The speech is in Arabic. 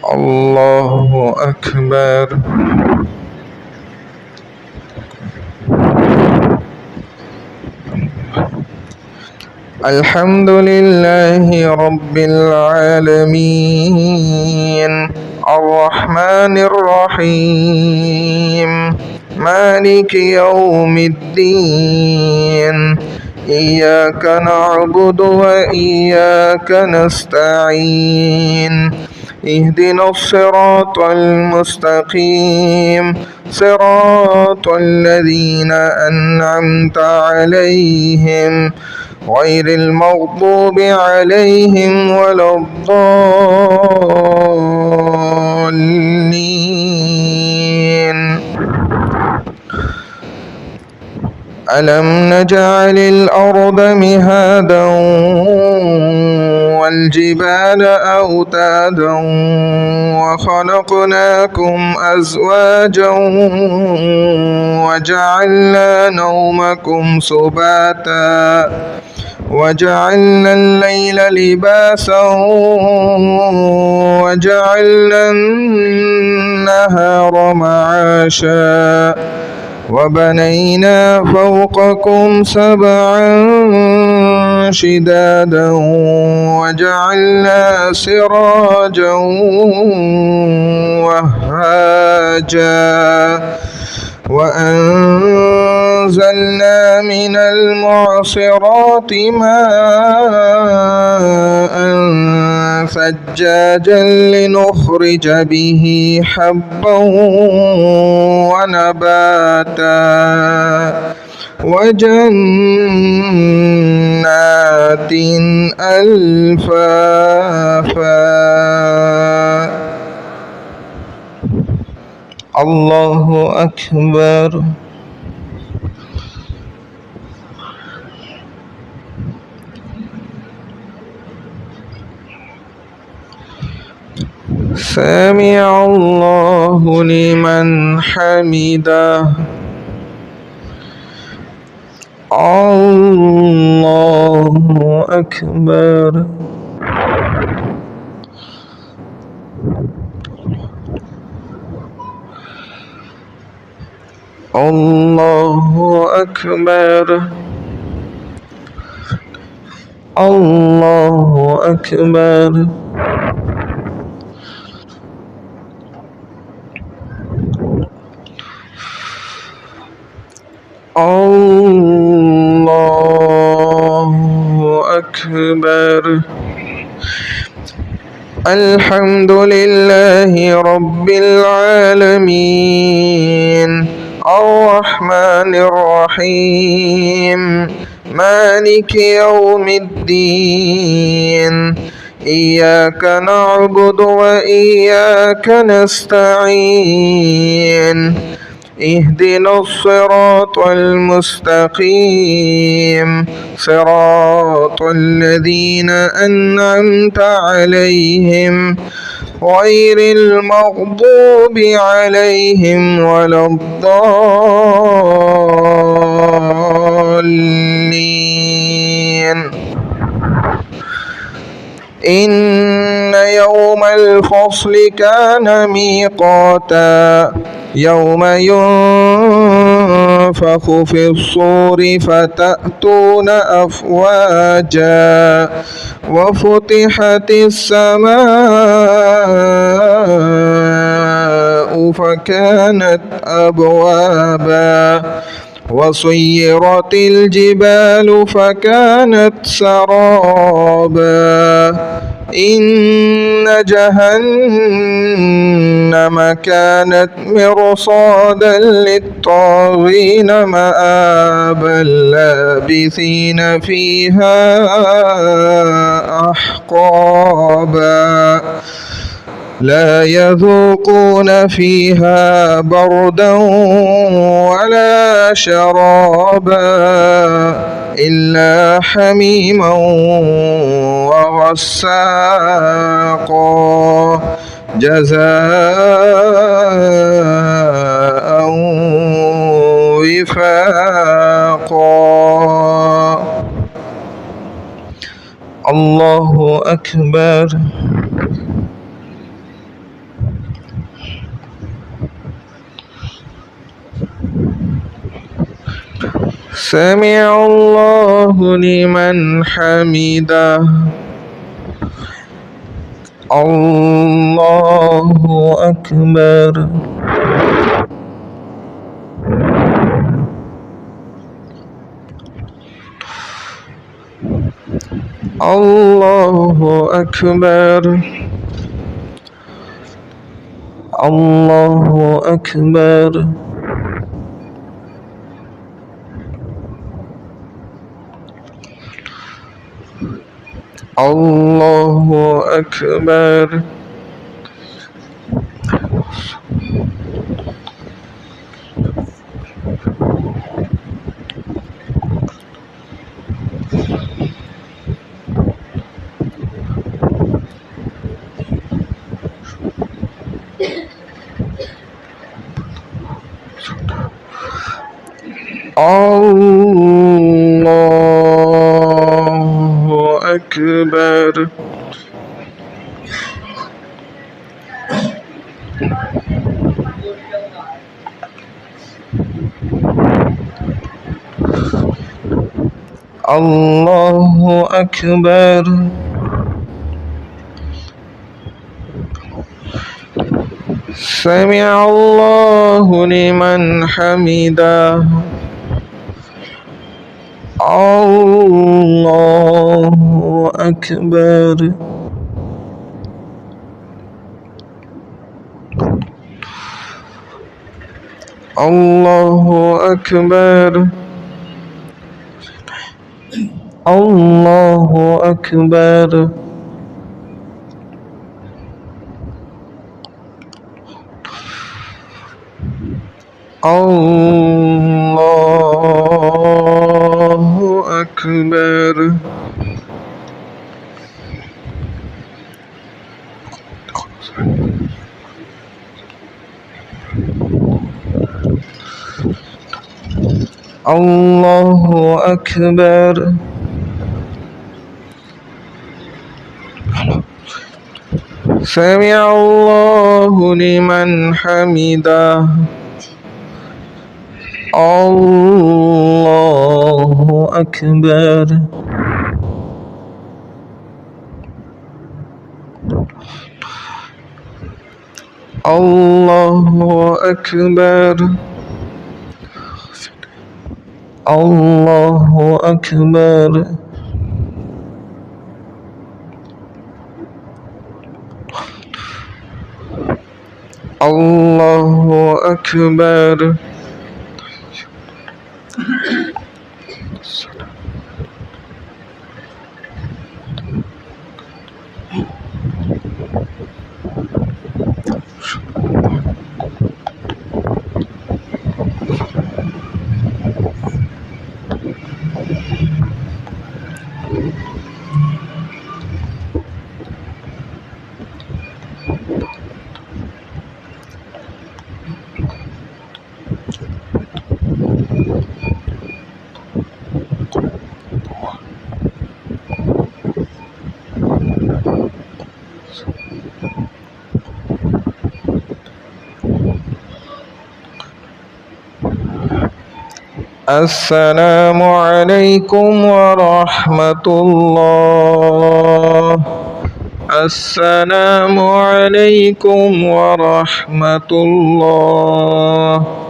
الله أكبر. الحمد لله رب العالمين الرحمن الرحيم مالك يوم الدين إياك نعبد وإياك نستعين اهدنا الصراط المستقيم صراط الذين أنعمت عليهم غير المغضوب عليهم ولا الضالين. ألم نجعل الأرض مهادا والجبال أوتادا وخلقناكم أزواجا وجعلنا نومكم سباتا وجعلنا الليل لباسا وجعلنا النهار معاشا وبنينا فوقكم سبعا شدادا وجعلنا سراجا وهاجا وأنزلنا من المعصرات ماء ثجاجا لنخرج به حبا ونباتا وجنات ألفافا. الله أكبر. سمع الله لمن حمده. الله أكبر. الله أكبر. الله أكبر. الله أكبر. الحمد لله رب العالمين الرحمن الرحيم مالك يوم الدين إياك نعبد وإياك نستعين اهدنا الصراط المستقيم صراط الذين أنعمت عليهم غير المغضوب عليهم ولا الضالين. إن يوم الفصل كان ميقاتا يوم ينفخ في الصور فتأتون أفواجا وفتحت السماء فكانت أبوابا وسيرت الجبال فكانت سرابا إن جهنم كانت مرصادا للطاغين مآبا لابثين فيها أحقابا لا يذوقون فيها بردا ولا شرابا إلا حميما وغساقا جزاء وفاقا. الله أكبر. سمع الله لمن حمده الله أكبر الله أكبر الله أكبر الله أكبر الله أكبر الله أكبر سمع الله لمن حمده الله أكبر الله أكبر الله أكبر الله أكبر الله أكبر سمع الله لمن حمده الله أكبر الله أكبر الله أكبر الله أكبر السلام عليكم ورحمة الله السلام عليكم ورحمة الله